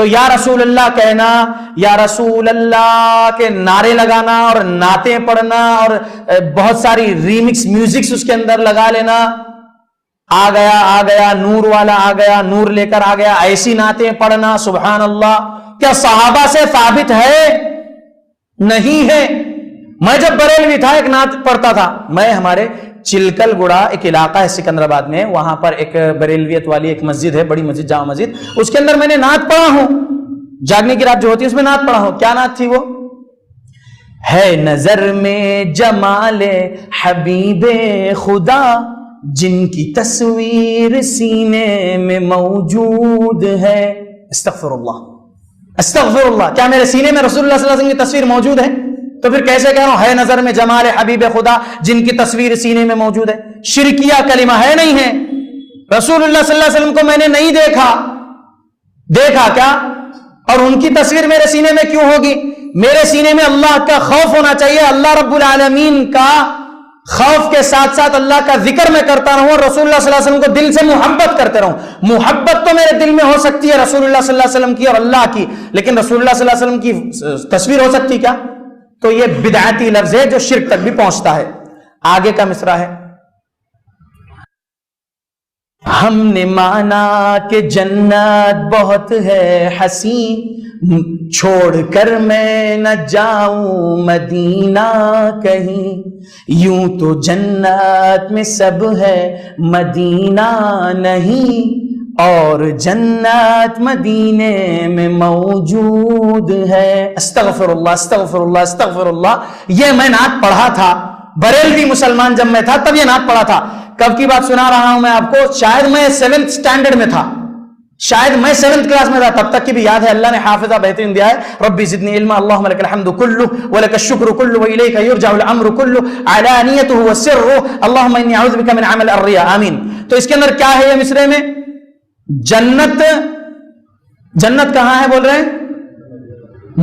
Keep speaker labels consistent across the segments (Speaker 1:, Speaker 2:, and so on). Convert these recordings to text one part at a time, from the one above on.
Speaker 1: تو یا رسول اللہ کہنا، یا رسول اللہ کے نعرے لگانا اور نعتیں پڑھنا اور بہت ساری ریمکس میوزکس اس کے اندر لگا لینا، آ گیا نور والا آ گیا، نور لے کر آ گیا، ایسی نعتیں پڑھنا، سبحان اللہ، کیا صحابہ سے ثابت ہے؟ نہیں ہے۔ میں جب بریلوی تھا ایک نعت پڑھتا تھا، میں ہمارے چلکل گڑا ایک علاقہ ہے سکندر آباد میں، وہاں پر ایک بریلویت والی ایک مسجد ہے، بڑی مسجد، جامع مسجد، اس کے اندر میں نے نعت پڑھا ہوں، جاگنے کی رات جو ہوتی ہے اس میں نعت پڑھا ہوں۔ کیا نعت تھی وہ؟ ہے نظر میں جمال حبیب خدا جن کی تصویر سینے میں موجود ہے۔ استغفر اللہ، استغفر اللہ، کیا میرے سینے میں رسول اللہ صلی اللہ علیہ وسلم کی تصویر موجود ہے؟ تو پھر کیسے کہہ رہا ہوں ہے نظر میں جمال حبیب خدا جن کی تصویر سینے میں موجود ہے؟ شرکیہ کلمہ ہے نہیں ہے؟ رسول اللہ صلی اللہ علیہ وسلم کو میں نے نہیں دیکھا کیا؟ اور ان کی تصویر میرے سینے میں کیوں ہوگی؟ میرے سینے میں اللہ کا خوف ہونا چاہیے، اللہ رب العالمین کا خوف کے ساتھ ساتھ اللہ کا ذکر میں کرتا رہوں اور رسول اللہ صلی اللہ علیہ وسلم کو دل سے محبت کرتے رہوں۔ محبت تو میرے دل میں ہو سکتی ہے رسول اللہ صلی اللہ علیہ وسلم کی اور اللہ کی، لیکن رسول اللہ صلی اللہ علیہ وسلم کی تصویر ہو سکتی کیا؟ تو یہ بدعتی لفظ ہے جو شرک تک بھی پہنچتا ہے۔ آگے کا مصرع ہے، ہم نے مانا کہ جنت بہت ہے حسین، چھوڑ کر میں نہ جاؤں مدینہ کہیں، یوں تو جنت میں سب ہے مدینہ نہیں، اور جنت مدینے میں موجود ہے۔ استغفر اللہ، استغفر اللہ، استغفر اللہ۔ یہ میں نعت پڑھا تھا، بریلوی مسلمان جب میں تھا تب یہ نعت پڑھا تھا۔ کب کی بات سنا رہا ہوں میں آپ کو؟ شاید میں 7th اسٹینڈرڈ میں تھا، شاید میں 7th کلاس میں تھا، تب تک کی بھی یاد ہے۔ اللہ نے حافظہ بہترین دیا ہے۔ ربی زدنی علما، اللہم لک الحمد کلہ ولک الشکر کلہ والیک یرجع الامر کلہ علانیتہ وسرہ، اللہم انی اعوذ بک من عمل الریا، آمین۔ تو اس کے اندر کیا ہے یہ مصرے میں؟ جنت کہاں ہے بول رہے ہیں؟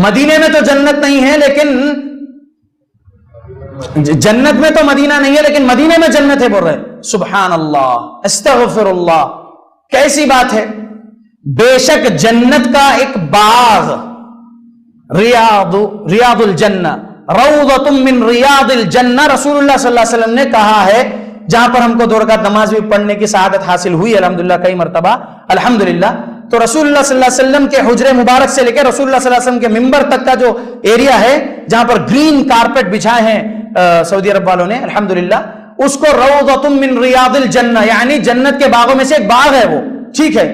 Speaker 1: مدینے میں تو جنت نہیں ہے، لیکن جنت میں تو مدینہ نہیں ہے لیکن مدینے میں جنت ہے بول رہے ہیں۔ سبحان اللہ، استغفر اللہ، کیسی بات ہے؟ بے شک جنت کا ایک باغ، ریاض الجنہ، روضۃ من ریاض الجنہ، رسول اللہ صلی اللہ علیہ وسلم نے کہا ہے، جہاں پر ہم کو 2 رکعت نماز بھی پڑھنے کی سعادت حاصل ہوئی الحمدللہ کئی مرتبہ، الحمدللہ۔ تو رسول اللہ صلی اللہ علیہ وسلم کے حجرے مبارک سے لے کے رسول اللہ صلی اللہ علیہ وسلم کے منبر تک کا جو ایریا ہے جہاں پر گرین کارپٹ بچھائے ہیں سعودی عرب والوں نے الحمدللہ، اس کو روضۃ من ریاض الجنہ، یعنی جنت کے باغوں میں سے ایک باغ ہے وہ، ٹھیک ہے،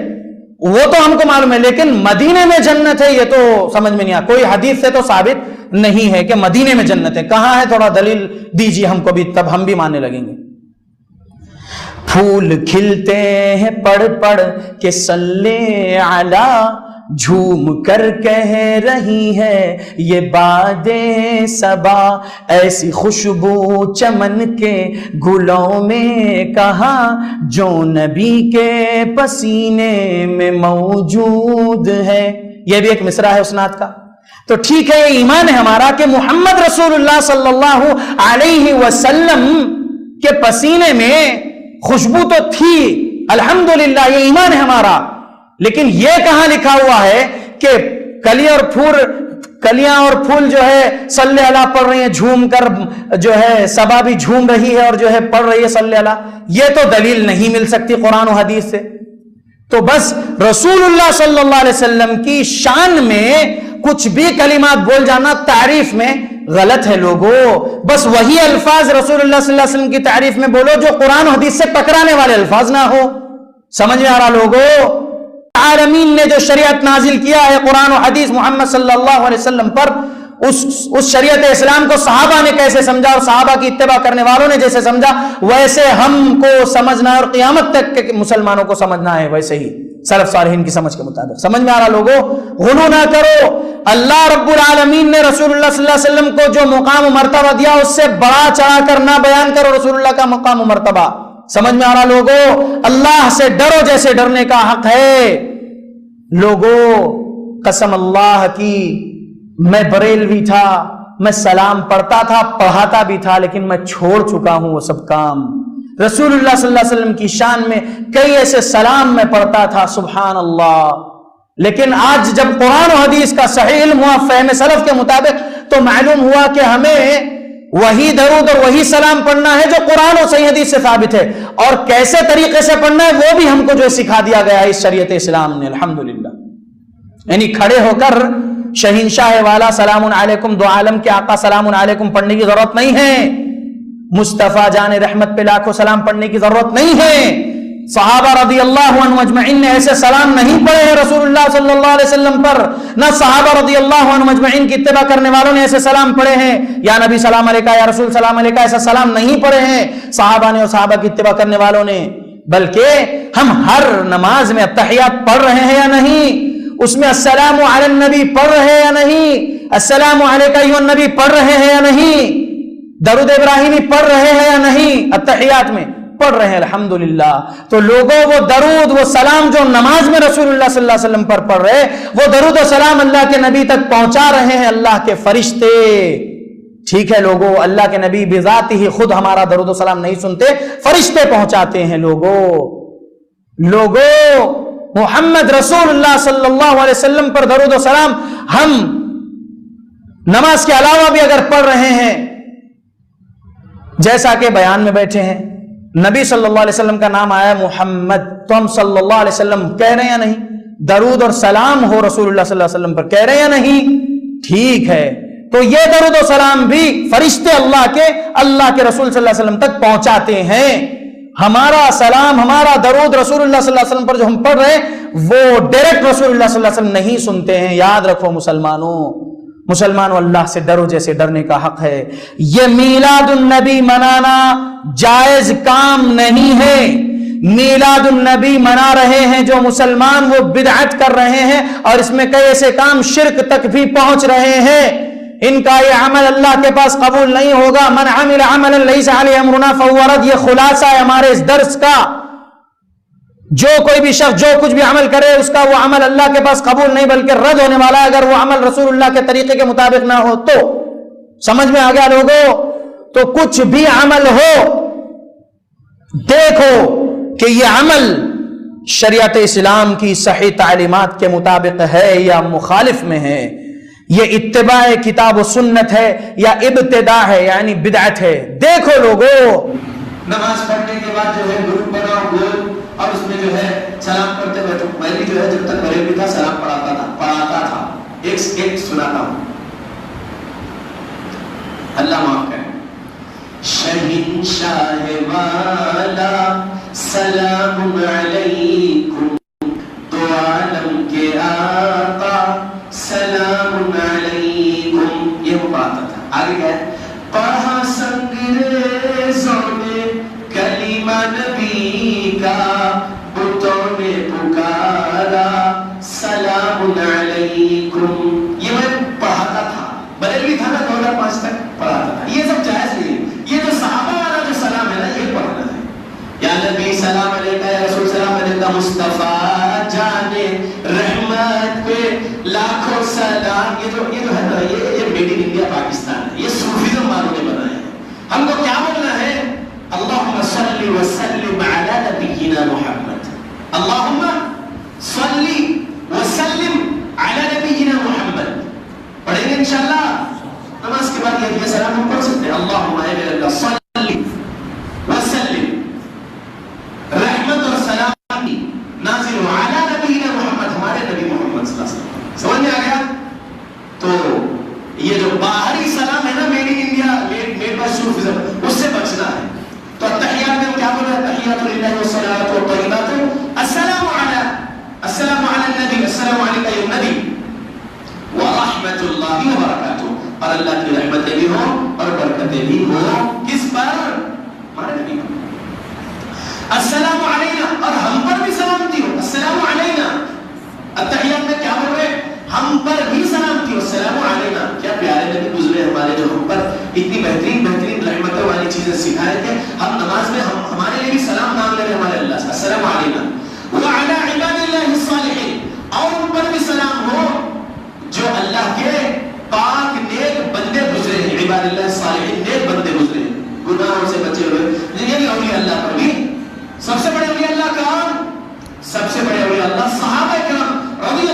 Speaker 1: وہ تو ہم کو معلوم ہے، لیکن مدینے میں جنت ہے یہ تو سمجھ میں نہیں آیا، کوئی حدیث سے تو ثابت نہیں ہے کہ مدینے میں جنت ہے۔ کہاں ہے؟ تھوڑا دلیل دیجیے ہم کو بھی، تب ہم بھی ماننے لگیں گے۔ پھول کھلتے ہیں پڑھ پڑھ کے صلی علی، جھوم کر کہہ رہی ہے یہ بادیں صبا، ایسی خوشبو چمن کے گلوں میں کہاں، جو نبی کے پسینے میں موجود ہے۔ یہ بھی ایک مصرع ہے اس نعت کا۔ تو ٹھیک ہے، یہ ایمان ہے ہمارا کہ محمد رسول اللہ صلی اللہ علیہ وسلم کے پسینے میں خوشبو تو تھی، الحمدللہ، یہ ایمان ہے ہمارا، لیکن یہ کہاں لکھا ہوا ہے کہ کلیاں اور پھول جو ہے صلی اللہ پڑھ رہی ہیں جھوم کر، جو ہے صبا بھی جھوم رہی ہے اور جو ہے پڑھ رہی ہے صلی اللہ؟ یہ تو دلیل نہیں مل سکتی قرآن و حدیث سے۔ تو بس رسول اللہ صلی اللہ علیہ وسلم کی شان میں کچھ بھی کلمات بول جانا تعریف میں غلط ہے لوگوں، بس وہی الفاظ رسول اللہ صلی اللہ علیہ وسلم کی تعریف میں بولو جو قرآن و حدیث سے ٹکرانے والے الفاظ نہ ہو۔ سمجھ میں آ رہا لوگوں؟ عالمین نے جو شریعت نازل کیا ہے قرآن و حدیث محمد صلی اللہ علیہ وسلم پر، اس شریعت اسلام کو صحابہ نے کیسے سمجھا اور صحابہ کی اتباع کرنے والوں نے جیسے سمجھا، ویسے ہم کو سمجھنا ہے اور قیامت تک کے مسلمانوں کو سمجھنا ہے ویسے ہی سلف صالحین کی سمجھ کے مطابق۔ سمجھ میں آ رہا لوگوں؟ غلو نہ کرو۔ اللہ رب العالمین نے رسول اللہ صلی اللہ علیہ وسلم کو جو مقام و مرتبہ دیا اس سے بڑا چڑھا کر نہ بیان کرو رسول اللہ کا مقام و مرتبہ۔ سمجھ میں آ رہا لوگوں؟ اللہ سے ڈرو جیسے ڈرنے کا حق ہے لوگوں۔ قسم اللہ کی، میں بریلوی تھا، میں سلام پڑھتا تھا، پڑھاتا بھی تھا، لیکن میں چھوڑ چکا ہوں وہ سب کام۔ رسول اللہ صلی اللہ علیہ وسلم کی شان میں کئی ایسے سلام میں پڑھتا تھا، سبحان اللہ، لیکن آج جب قرآن و حدیث کا صحیح علم ہوا فہم سلف کے مطابق تو معلوم ہوا کہ ہمیں وہی درود اور وہی سلام پڑھنا ہے جو قرآن و صحیح حدیث سے ثابت ہے، اور کیسے طریقے سے پڑھنا ہے وہ بھی ہم کو جو سکھا دیا گیا ہے اس شریعت اسلام نے الحمدللہ۔ یعنی کھڑے ہو کر شہنشاہ والا سلام علیکم، دو عالم کے آقا سلام علیکم پڑھنے کی ضرورت نہیں ہے، مصطفیٰ جان رحمت پہ لاکھوں سلام پڑھنے کی ضرورت نہیں ہے، صحابہ رضی اللہ عنہ اجمعین نے ایسے سلام نہیں پڑھے ہیں رسول اللہ صلی اللہ علیہ وسلم پر، نہ صحابہ رضی اللہ عنہ اجمعین کی اتباع کرنے والوں نے ایسے سلام پڑھے ہیں، یا نبی سلام علیکہ یا رسول سلام علیکہ ایسا سلام نہیں پڑھے ہیں صحابہ نے اور صحابہ کی اتباع کرنے والوں نے، بلکہ ہم ہر نماز میں التحیات پڑھ رہے ہیں یا نہیں، اس میں السلام علی النبی پڑھ رہے ہیں یا نہیں، السلام علیکہ ایھا النبی پڑھ رہے ہیں یا نہیں، درود ابراہیمی پڑھ رہے ہیں یا نہیں، التحیات میں پڑھ رہے ہیں الحمدللہ۔ تو لوگوں وہ درود وہ سلام جو نماز میں رسول اللہ صلی اللہ علیہ وسلم پر پڑھ رہے، وہ درود و سلام اللہ کے نبی تک پہنچا رہے ہیں اللہ کے فرشتے۔ ٹھیک ہے لوگوں، اللہ کے نبی بذات ہی خود ہمارا درود و سلام نہیں سنتے، فرشتے پہنچاتے ہیں۔ لوگوں محمد رسول اللہ صلی اللہ علیہ وسلم پر درود و سلام ہم نماز کے علاوہ بھی اگر پڑھ رہے ہیں، جیسا کہ بیان میں بیٹھے ہیں نبی صلی اللہ علیہ وسلم کا نام آیا محمد، تو ہم صلی اللہ علیہ وسلم کہہ رہے ہیں یا نہیں؟ درود اور سلام ہو رسول اللہ صلی اللہ علیہ وسلم پر، کہہ رہے ہیں یا نہیں؟ ٹھیک ہے، تو یہ درود و سلام بھی فرشتے اللہ کے رسول صلی اللہ علیہ وسلم تک پہنچاتے ہیں۔ ہمارا سلام ہمارا درود رسول اللہ صلی اللہ علیہ وسلم پر جو ہم پڑھ رہے ہیں وہ ڈائریکٹ رسول اللہ صلی اللہ علیہ وسلم نہیں سنتے ہیں۔ یاد رکھو مسلمانوں اللہ سے ڈرو جیسے ڈرنے کا حق ہے۔ یہ میلاد النبی منانا جائز کام نہیں ہے۔ میلاد النبی منا رہے ہیں جو مسلمان وہ بدعت کر رہے ہیں، اور اس میں کئی ایسے کام شرک تک بھی پہنچ رہے ہیں۔ ان کا یہ عمل اللہ کے پاس قبول نہیں ہوگا۔ من عمل عملا لیس علیہ امرنا فہو رد، یہ خلاصہ ہے ہمارے اس درس کا۔ جو کوئی بھی شخص جو کچھ بھی عمل کرے اس کا وہ عمل اللہ کے پاس قبول نہیں بلکہ رد ہونے والا ہے، اگر وہ عمل رسول اللہ کے طریقے کے مطابق نہ ہو تو۔ سمجھ میں آ گیا لوگوں؟ تو کچھ بھی عمل ہو، دیکھو کہ یہ عمل شریعت اسلام کی صحیح تعلیمات کے مطابق ہے یا مخالف میں ہے، یہ اتباع کتاب و سنت ہے یا ابتداع ہے یعنی بدعت ہے۔ دیکھو لوگوں،
Speaker 2: نماز پڑھنے کے بعد جو ہے گروپ بناؤ گول، اور اس میں جو ہے سلام کرتے بیٹھو۔ میں بھی جو ہے جب تک بریلوی بھی تھا سلام پڑھاتا تھا۔ ایک سناتا ہوں، اللہ معاف کرے۔ شہنشاہ والا سلام علیکم، دو عالم کے آقا سلام علیکم، یہ وہ پڑھاتا تھا۔ آگے کیا ہے؟ پڑھا سنگریزوں نے کلمہ نبی کا، بتوں نے پکارا سلام علیکم، یہ میں پڑھاتا تھا۔ بریلوی تھا نا 2005 تک پڑھاتا تھا۔ یہ سب جائز نہیں، یہ جو صحابہ والا جو سلام ہے نا یہ پڑھنا ہے۔ یا نبی سلام علیکہ، یا رسول سلام علیکہ، مصطفیٰ جانے رحمت پہ لاکھوں سلام۔ یہ جو ہے نا یہ میڈ ان انڈیا پاکستان ہے، یہ صوفیزم والوں نے بنایا ہے۔ ہم کو کیا بولنا ہے؟ اللہم صلی وسلم علی نبینا محمد، اللہم صلی وسلم علی نبینا محمد۔ پڑھیں گے انشاءاللہ نماز کے بعد یہ سلام ہم پڑھ سکتے ہیں۔ اللہم اے میرے اللہ صلی وسلم، رحمت اور سلام نازل ہو علی نبینا محمد، ہمارے نبی محمد صلی اللہ علیہ وسلم۔ سمجھ میں آ گیا؟ تو یہ جو باہری سلام ہے نا made in India, made by Sufism, اس سے بچنا ہے۔ تو تحیات میں کیا بول رہا ہے؟ تحیات للہ والصلاۃ والطیبات السلام علی النبی، السلام علیکہ یا نبی ورحمۃ اللہ وبرکاتہ، اور اللہ کی رحمتیں بھی ہوں اور برکتیں بھی ہوں کس پر؟ ہمارے نبی پر۔ السلام علینا، اور ہم پر بھی سلامتی ہو، السلام علینا۔ التحیات میں کیا بول رہے ہیں؟ ہم پر بھی سلامتی ہو، السلام علینا۔ کیا پیارے نبی گزرے ہمارے جو ہم پر اتنی بہترین رحمتوں والی چیزیں سکھائے تھے، ہم نماز میں ہمارے لیے بھی سلام مانگ لے رہے ہمارے اللہ سے، السلام علینا وعلی عباد اللہ الصالحین، اور ان پر بھی سلام ہو جو اللہ کے پاک نیک بندے گزرے ہیں، عباد اللہ الصالحین، نیک بندے گزرے ہیں، گناہوں سے بچے ہوئے۔ یہ بھی اولیاء اللہ پر بھی، سب سے بڑے اولیاء اللہ کون؟ سب سے بڑے اولیاء اللہ صحابہ کرام رضی